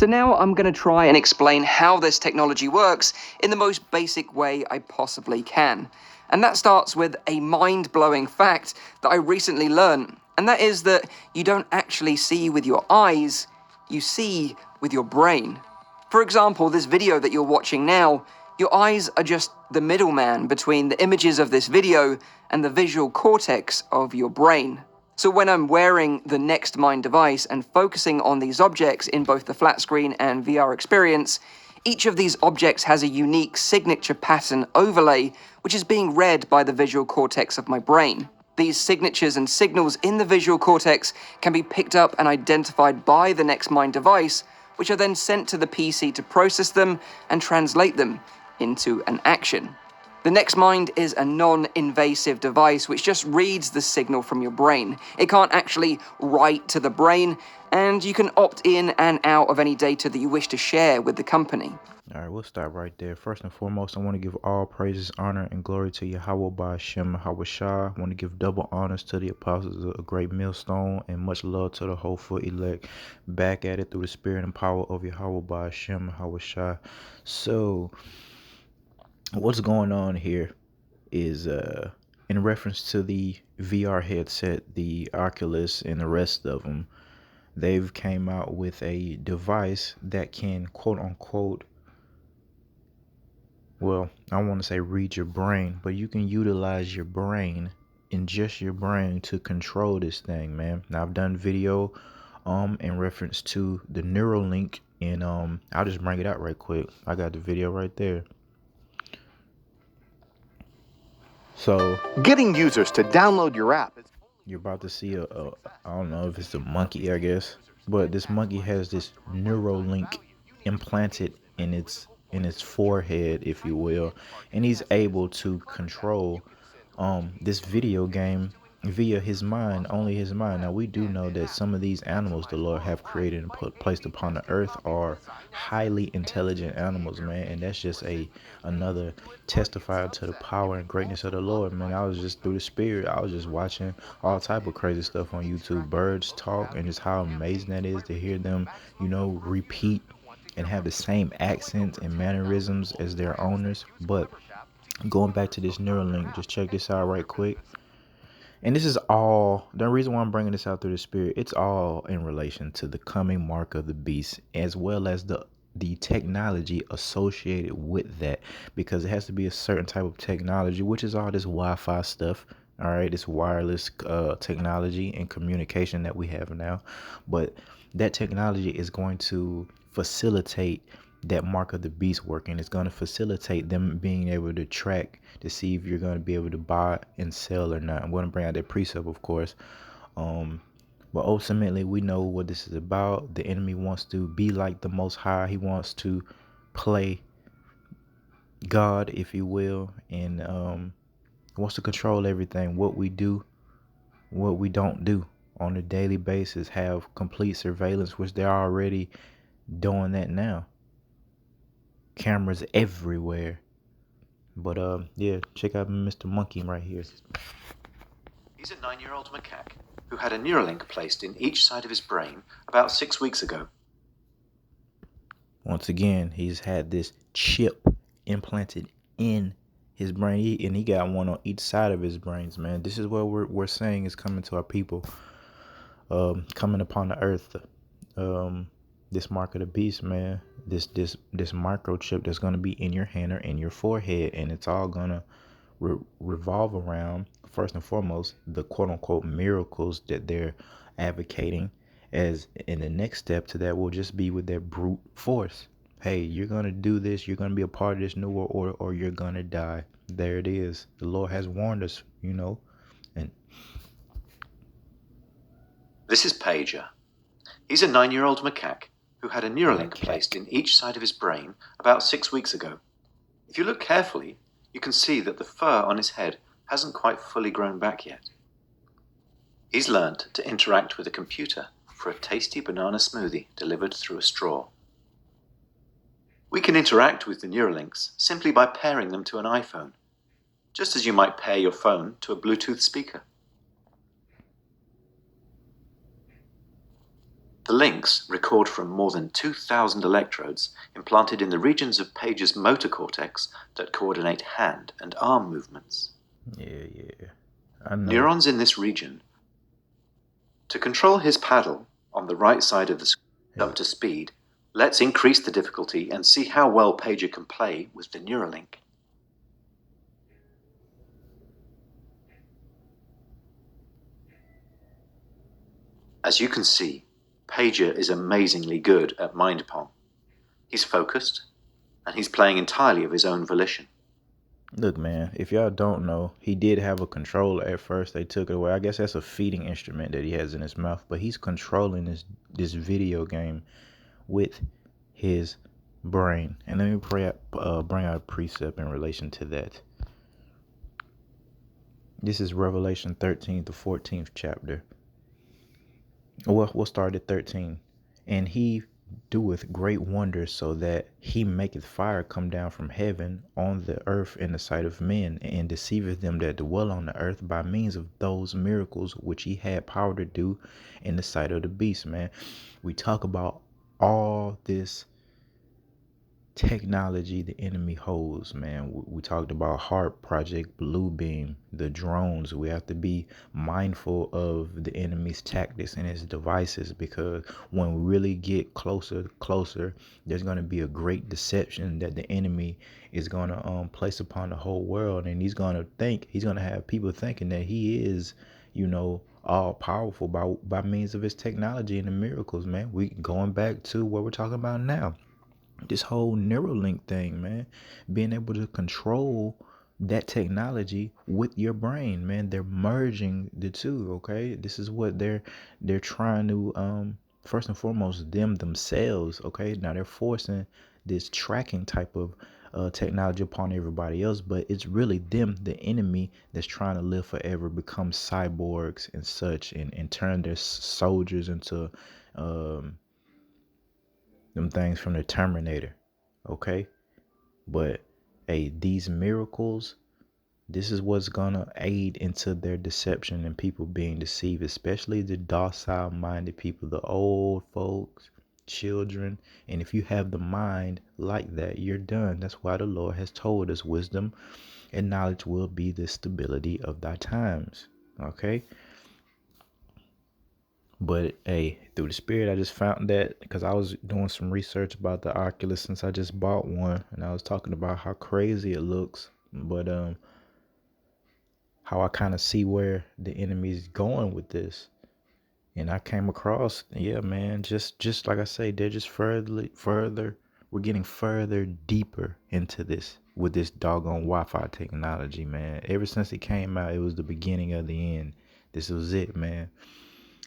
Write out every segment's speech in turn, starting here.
So now I'm going to try and explain how this technology works in the most basic way I possibly can. And that starts with a mind-blowing fact that I recently learned, and that is that you don't actually see with your eyes, you see with your brain. For example, this video that you're watching now, your eyes are just the middleman between the images of this video and the visual cortex of your brain. So when I'm wearing the Next Mind device and focusing on these objects in both the flat screen and VR experience, each of these objects has a unique signature pattern overlay, which is being read by the visual cortex of my brain. These signatures and signals in the visual cortex can be picked up and identified by the Next Mind device, which are then sent to the PC to process them and translate them into an action. The Next Mind is a non-invasive device which just reads the signal from your brain. It can't actually write to the brain, and you can opt in and out of any data that you wish to share with the company. All right, we'll stop right there. First and foremost, I want to give all praises, honor, and glory to Yahweh by Hashem Hawashah. I want to give double honors to the apostles of a great millstone, and much love to the hopeful elect. Back at it through the spirit and power of Yahweh by Hashem Hawashah. So, what's going on here is in reference to the VR headset, the Oculus, and the rest of them. They've came out with a device that can quote unquote, well, I want to say read your brain, but you can utilize your brain and just your brain to control this thing, man. Now I've done video in reference to the Neuralink, and I'll just bring it out right quick. I got the video right there. So getting users to download your app. You're about to see I don't know if it's a monkey, I guess, but this monkey has this Neuralink implanted in its forehead, if you will, and he's able to control this video game via his mind, only his mind. Now we do know that some of these animals the Lord have created and placed upon the earth are highly intelligent animals, man, and that's just another testifier to the power and greatness of the Lord, man. I was just through the spirit, I was just watching all type of crazy stuff on YouTube, birds talk, and just how amazing that is to hear them, repeat and have the same accents and mannerisms as their owners. But going back to this Neuralink, just check this out right quick. And this is all, the reason why I'm bringing this out through the spirit, it's all in relation to the coming mark of the beast, as well as the technology associated with that, because it has to be a certain type of technology, which is all this Wi-Fi stuff. All right, this wireless technology and communication that we have now. But that technology is going to facilitate that mark of the beast working. It's going to facilitate them being able to track to see if you're going to be able to buy and sell or not. I'm going to bring out that precept, of course. But ultimately, we know what this is about. The enemy wants to be like the Most High. He wants to play God, if you will, and wants to control everything. What we do, what we don't do on a daily basis, have complete surveillance, which they're already doing that now. Cameras everywhere. But yeah, check out Mr. Monkey right here. He's a 9-year-old macaque who had a Neuralink placed in each side of his brain about 6 weeks ago. Once again, he's had this chip implanted in his brain, and he got one on each side of his brains, man. This is what we're saying is coming to our people, coming upon the earth. This mark of the beast, man, this microchip that's going to be in your hand or in your forehead, and it's all going to revolve around, first and foremost, the quote-unquote miracles that they're advocating, as in the next step to that will just be with that brute force. Hey, you're going to do this, you're going to be a part of this new world order, or you're going to die. There it is. The Lord has warned us, and this is Pager. He's a 9-year-old macaque who had a Neuralink placed in each side of his brain about 6 weeks ago. If you look carefully, you can see that the fur on his head hasn't quite fully grown back yet. He's learned to interact with a computer for a tasty banana smoothie delivered through a straw. We can interact with the Neuralinks simply by pairing them to an iPhone, just as you might pair your phone to a Bluetooth speaker. The links record from more than 2,000 electrodes implanted in the regions of Page's motor cortex that coordinate hand and arm movements. Yeah. I know. Neurons in this region. To control his paddle on the right side of the screen up to speed, let's increase the difficulty and see how well Pager can play with the Neuralink. As you can see, Pager is amazingly good at mind pong. He's focused, and he's playing entirely of his own volition. Look, man, if y'all don't know, he did have a controller at first. They took it away. I guess that's a feeding instrument that he has in his mouth, but he's controlling this video game with his brain. And let me bring out a precept in relation to that. This is Revelation 13, the 14th chapter. Well, we'll start at 13. And he doeth great wonders, so that he maketh fire come down from heaven on the earth in the sight of men, and deceiveth them that dwell on the earth by means of those miracles which he had power to do in the sight of the beast. Man, we talk about all this technology the enemy holds, man. We talked about HARP, Project Bluebeam, the drones. We have to be mindful of the enemy's tactics and his devices, because when we really get closer, there's going to be a great deception that the enemy is going to place upon the whole world, and he's going to have people thinking that he is, all powerful by means of his technology and the miracles, man. We going back to what we're talking about now. This whole Neuralink thing, man, being able to control that technology with your brain, man. They're merging the two. Okay, this is what they're trying to first and foremost themselves. Okay, now they're forcing this tracking type of technology upon everybody else, but it's really them, the enemy, that's trying to live forever, become cyborgs and such, and turn their soldiers into them things from the Terminator. Okay, but hey, these miracles, this is what's gonna aid into their deception and people being deceived, especially the docile minded people, the old folks, children. And if you have the mind like that, you're done. That's why the Lord has told us wisdom and knowledge will be the stability of thy times. Okay, but hey, through the Spirit, I just found that because I was doing some research about the Oculus since I just bought one, and I was talking about how crazy it looks, but how I kind of see where the enemy's going with this. And I came across, yeah, man, just like I say, they're just further. We're getting further deeper into this with this doggone Wi-Fi technology, man. Ever since it came out, it was the beginning of the end. This was it, man.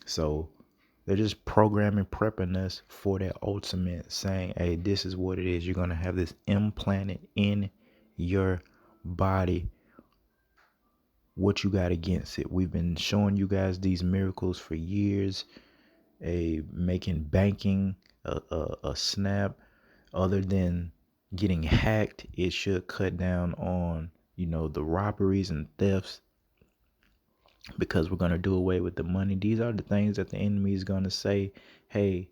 So they're just prepping us for that ultimate, saying, hey, this is what it is. You're going to have this implanted in your body. What you got against it? We've been showing you guys these miracles for years, making banking a snap. Other than getting hacked, it should cut down on, the robberies and thefts, because we're going to do away with the money. These are the things that the enemy is going to say, hey,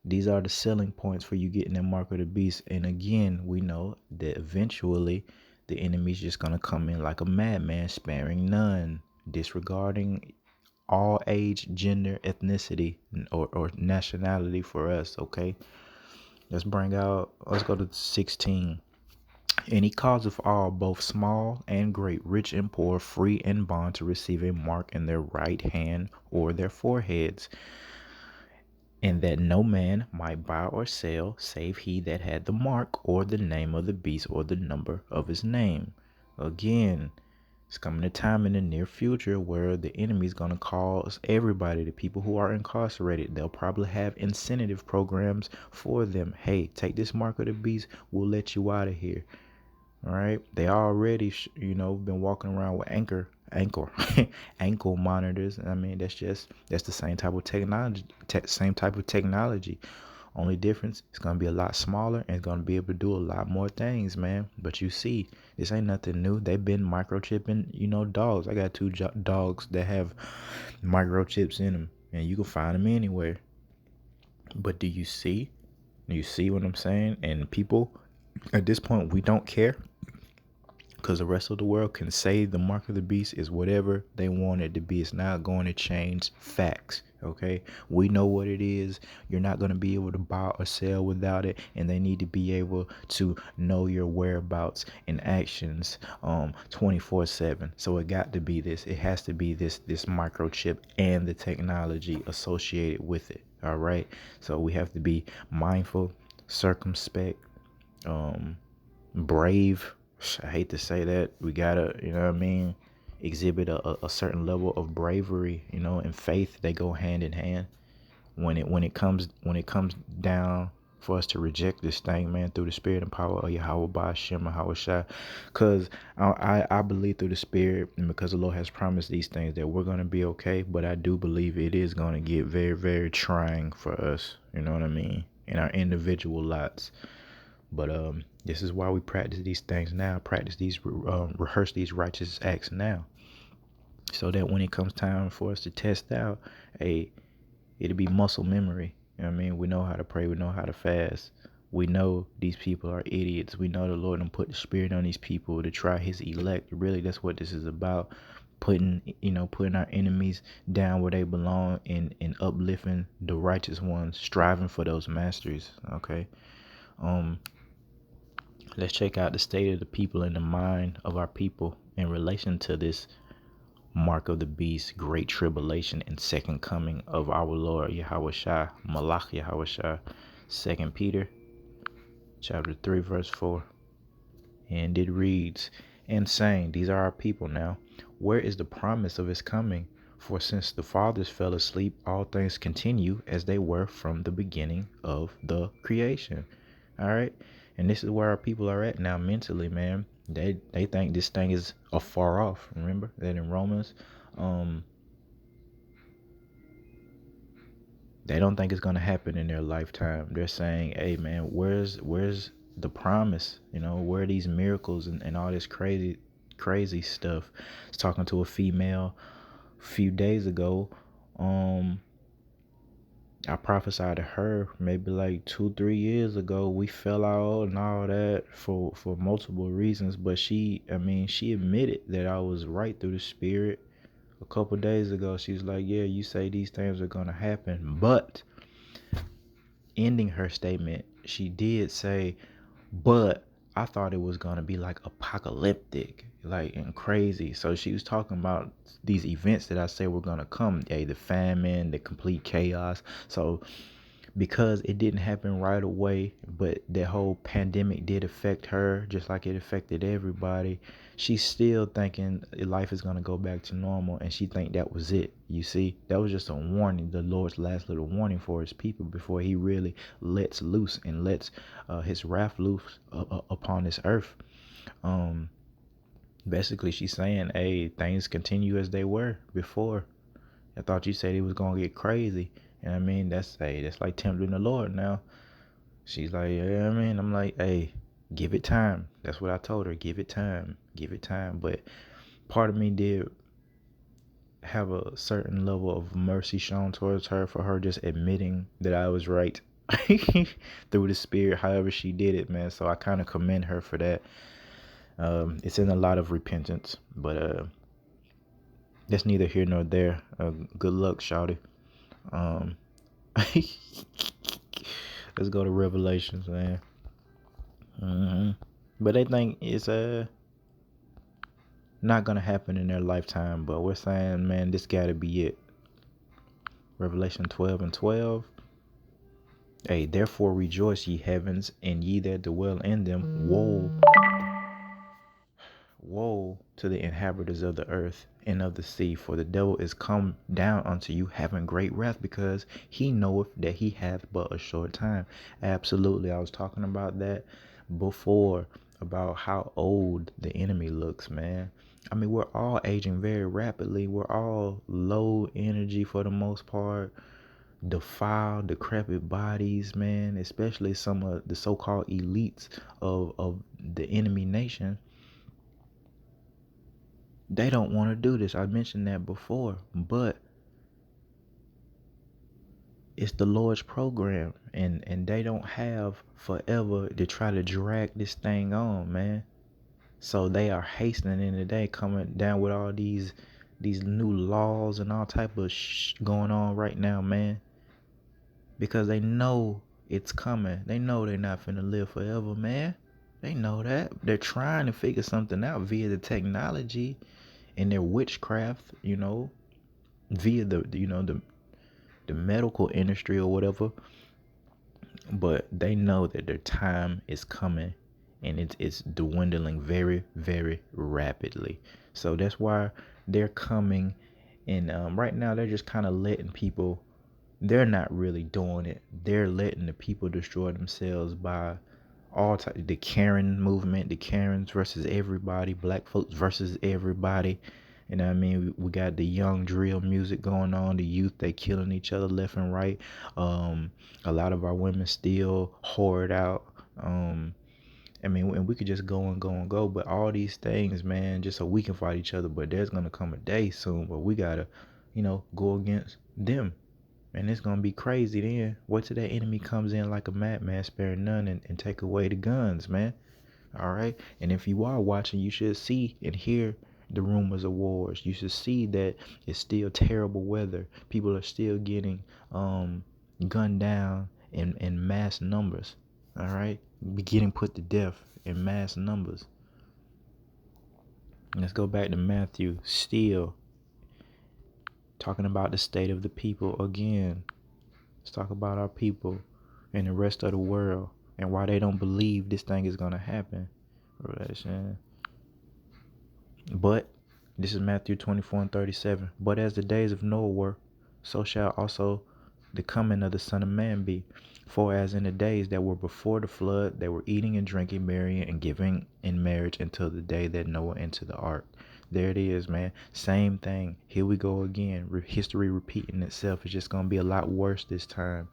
these are the selling points for you getting that mark of the beast. And again, we know that eventually the enemy is just going to come in like a madman, sparing none, disregarding all age, gender, ethnicity, or nationality for us. Okay, let's go to 16. And he causeth all, both small and great, rich and poor, free and bond, to receive a mark in their right hand or their foreheads, and that no man might buy or sell, save he that had the mark, or the name of the beast, or the number of his name. Again, it's coming a time in the near future where the enemy is going to cause everybody, the people who are incarcerated, they'll probably have incentive programs for them. Hey, take this mark of the beast, we'll let you out of here. All right, they already been walking around with ankle monitors. I mean, that's the same type of technology. Only difference, it's gonna be a lot smaller and it's gonna be able to do a lot more things, man. But you see, this ain't nothing new. They've been microchipping dogs. I got two dogs that have microchips in them, and you can find them anywhere. But do you see? Do you see what I'm saying? And people, at this point, we don't care because the rest of the world can say the mark of the beast is whatever they want it to be. It's not going to change facts. Okay, we know what it is. You're not going to be able to buy or sell without it, and they need to be able to know your whereabouts and actions 24/7. So it got to be this. It has to be this microchip and the technology associated with it. All right, so we have to be mindful, circumspect, brave. I hate to say that. We gotta, you know what I mean, exhibit a certain level of bravery, and faith. They go hand in hand. When it comes down for us to reject this thing, man, through the spirit and power of Yahweh by Shem Shai, because I believe through the spirit and because the Lord has promised these things that we're gonna be okay. But I do believe it is gonna get very, very trying for us. You know what I mean, in our individual lives. But this is why we practice these things now. Rehearse these righteous acts now, so that when it comes time for us to test out, it'll be muscle memory. You know what I mean? We know how to pray. We know how to fast. We know these people are idiots. We know the Lord done put the spirit on these people to try His elect. Really, that's what this is about. Putting our enemies down where they belong, and uplifting the righteous ones, striving for those masters. Okay. Let's check out the state of the people and the mind of our people in relation to this mark of the beast, great tribulation, and second coming of our Lord Yahweh Shai, Malach Yahweh Shai. 2 Peter chapter 3 verse 4. And it reads, and saying, these are our people now, where is the promise of his coming? For since the fathers fell asleep, all things continue as they were from the beginning of the creation. All right. And this is where our people are at now mentally, man. They think this thing is afar off. Remember that in Romans, they don't think it's gonna happen in their lifetime. They're saying, hey man, where's the promise? Where are these miracles and all this crazy stuff? I was talking to a female a few days ago. I prophesied to her maybe like 2-3 years ago. We fell out and all that for multiple reasons, but she admitted that I was right through the spirit. A couple days ago, she was like, yeah, you say these things are gonna happen, but ending her statement, she did say, but I thought it was gonna be like apocalyptic, like, and crazy. So she was talking about these events that I say were gonna come, the famine, the complete chaos. So because it didn't happen right away, but that whole pandemic did affect her just like it affected everybody, she's still thinking life is going to go back to normal, and she think that was it. You see, that was just a warning, the Lord's last little warning for his people before he really lets loose and lets his wrath loose upon this earth. Basically she's saying, hey, things continue as they were before. I thought you said it was gonna get crazy. And I mean, that's like tempting the Lord now. She's like, yeah, I mean, I'm like, hey, give it time. That's what I told her. Give it time. Give it time. But part of me did have a certain level of mercy shown towards her for her just admitting that I was right through the spirit, however she did it, man. So I kind of commend her for that. It's in a lot of repentance, but that's neither here nor there. Good luck, shawty. Let's go to Revelations, man. But they think it's not gonna happen in their lifetime. But we're saying, man, this gotta be it. Revelation 12:12. Hey, therefore rejoice, ye heavens, and ye that dwell in them. Woe to the inhabitants of the earth and of the sea, for the devil is come down unto you, having great wrath, because he knoweth that he hath but a short time. Absolutely. I was talking about that before, about how old the enemy looks, man. I mean, we're all aging very rapidly. We're all low energy for the most part, defiled, decrepit bodies, man, especially some of the so-called elites of the enemy nation. They don't want to do this. I mentioned that before, but It's the Lord's program, and they don't have forever to try to drag this thing on, man. So they are hastening in the day, coming down with all these new laws and all type of going on right now, man. Because they know it's coming. They know they're not finna live forever, man. They know that. They're trying to figure something out via the technology and their witchcraft, via the medical industry or whatever. But they know that their time is coming, and it's dwindling very, very rapidly. So that's why they're coming. And right now they're just kind of letting people, they're not really doing it. They're letting the people destroy themselves by all types. The Karen movement, the Karens versus everybody, black folks versus everybody. You know what I mean? We got the young drill music going on, the youth, they killing each other left and right. A lot of our women still hoard out. I mean, and we could just go and go and go, but all these things, man, just so we can fight each other. But there's gonna come a day soon where we gotta, go against them. And it's gonna be crazy then. Wait till that enemy comes in like a madman, sparing none, and take away the guns, man. All right. And if you are watching, you should see and hear the rumors of wars. You should see that it's still terrible weather. People are still getting gunned down in mass numbers. All right. Be getting put to death in mass numbers. Let's go back to Matthew. Still talking about the state of the people again. Let's talk about our people and the rest of the world and why they don't believe this thing is gonna happen. But this is Matthew 24:37. But as the days of Noah were, so shall also the coming of the Son of Man be. For as in the days that were before the flood, they were eating and drinking, marrying and giving in marriage until the day that Noah entered the ark. There it is, man. Same thing. Here we go again. History repeating itself. It's just going to be a lot worse this time.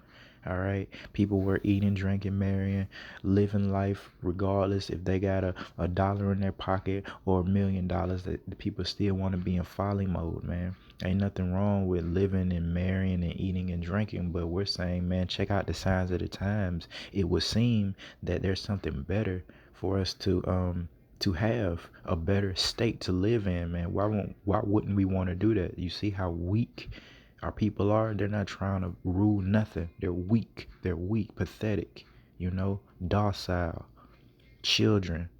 All right. People were eating, drinking, marrying, living life regardless if they got a dollar in their pocket or $1,000,000. That the people still want to be in folly mode, man. Ain't nothing wrong with living and marrying and eating and drinking, but we're saying, man, check out the signs of the times. It would seem that there's something better for us to have a better state to live in, man. Why wouldn't we want to do that? You see how weak our people are? They're not trying to rule nothing. They're weak, pathetic, docile children,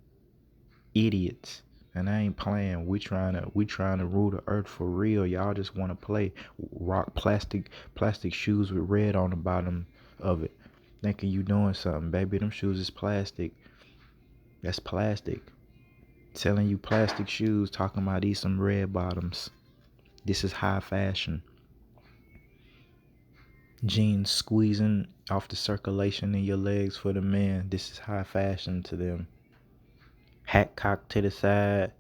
idiots. And I ain't playing. We trying to rule the earth for real. Y'all just want to play. Rock plastic shoes with red on the bottom of it, thinking you doing something. Baby, them shoes is plastic. That's plastic. Selling you plastic shoes, talking about these some red bottoms. This is high fashion. Jeans squeezing off the circulation in your legs for the men. This is high fashion to them. Hat cocked to the side.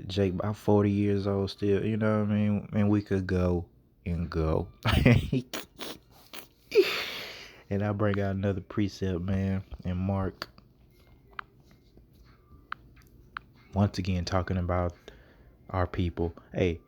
Jake about 40 years old still, you know what I mean? And we could go and go. And I bring out another precept, man, in Mark. Once again, talking about our people. Hey,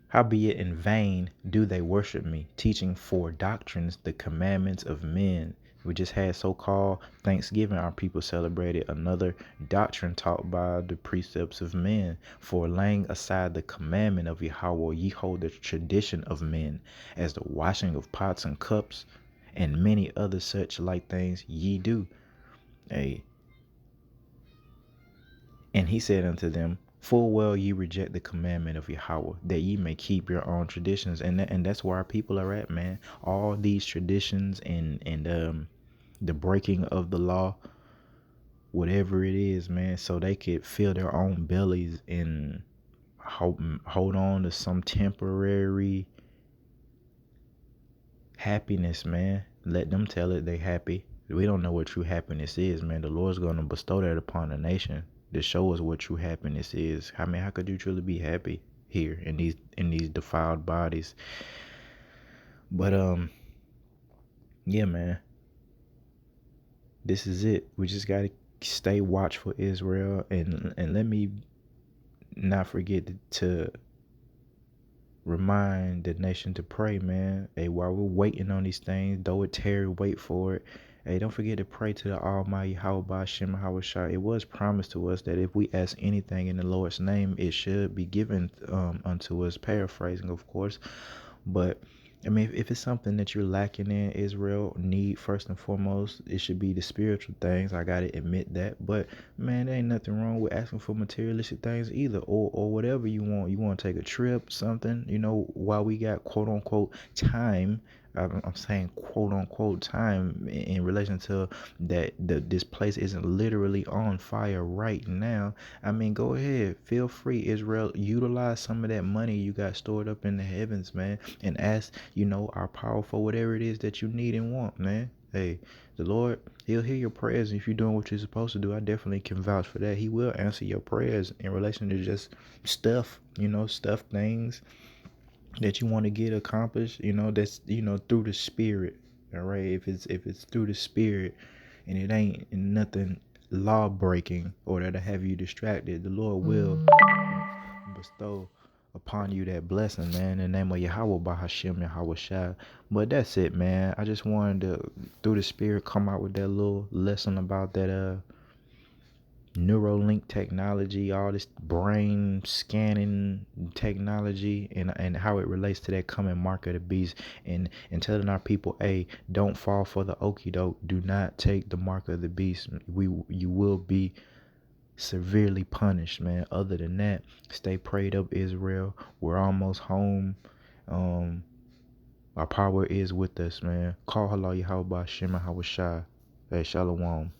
howbeit in vain do they worship me, teaching for doctrines the commandments of men. We just had so-called Thanksgiving. Our people celebrated another doctrine taught by the precepts of men. For laying aside the commandment of Yahweh, ye hold the tradition of men, as the washing of pots and cups, and many other such like things ye do. Hey. And he said unto them, full well ye reject the commandment of Yahweh, that ye may keep your own traditions. And that's where our people are at, man. All these traditions and the breaking of the law, whatever it is, man, so they could fill their own bellies and hold on to some temporary happiness, man. Let them tell it they happy. We don't know what true happiness is, man. The Lord's going to bestow that upon the nation to show us what true happiness is. I mean, how could you truly be happy here in these defiled bodies? But yeah, man. This is it. We just gotta stay watchful, Israel, and let me not forget to remind the nation to pray, man. Hey, while we're waiting on these things, though it tarry, wait for it. Hey, don't forget to pray to the Almighty Hawabah Shem Hawashah. It was promised to us that if we ask anything in the Lord's name, it should be given unto us. Paraphrasing, of course. But I mean, if it's something that you're lacking in, Israel, need first and foremost, it should be the spiritual things. I gotta admit that. But man, there ain't nothing wrong with asking for materialistic things either, or whatever you want. You want to take a trip, something, while we got quote unquote time. I'm saying quote unquote time in relation to that this place isn't literally on fire right now. I mean, go ahead, feel free, Israel, utilize some of that money you got stored up in the heavens, man, and ask, our power for whatever it is that you need and want, man. Hey, the Lord, He'll hear your prayers if you're doing what you're supposed to do. I definitely can vouch for that. He will answer your prayers in relation to just stuff, stuff, things that you want to get accomplished, that's through the spirit. All right, if it's through the spirit and it ain't nothing law breaking or that'll have you distracted, the Lord will bestow upon you that blessing, man, in the name of Yahweh Bahashem Yahweh Shai. But that's it, man. I just wanted to, through the spirit, come out with that little lesson about that Neuralink technology, all this brain scanning technology, and how it relates to that coming mark of the beast, and telling our people, hey, don't fall for the okie doke. Do not take the mark of the beast. You will be severely punished, man. Other than that, stay prayed up, Israel. We're almost home. Our power is with us, man. Call Halal Yahweh Shema Hawashai. Hey, Shalom.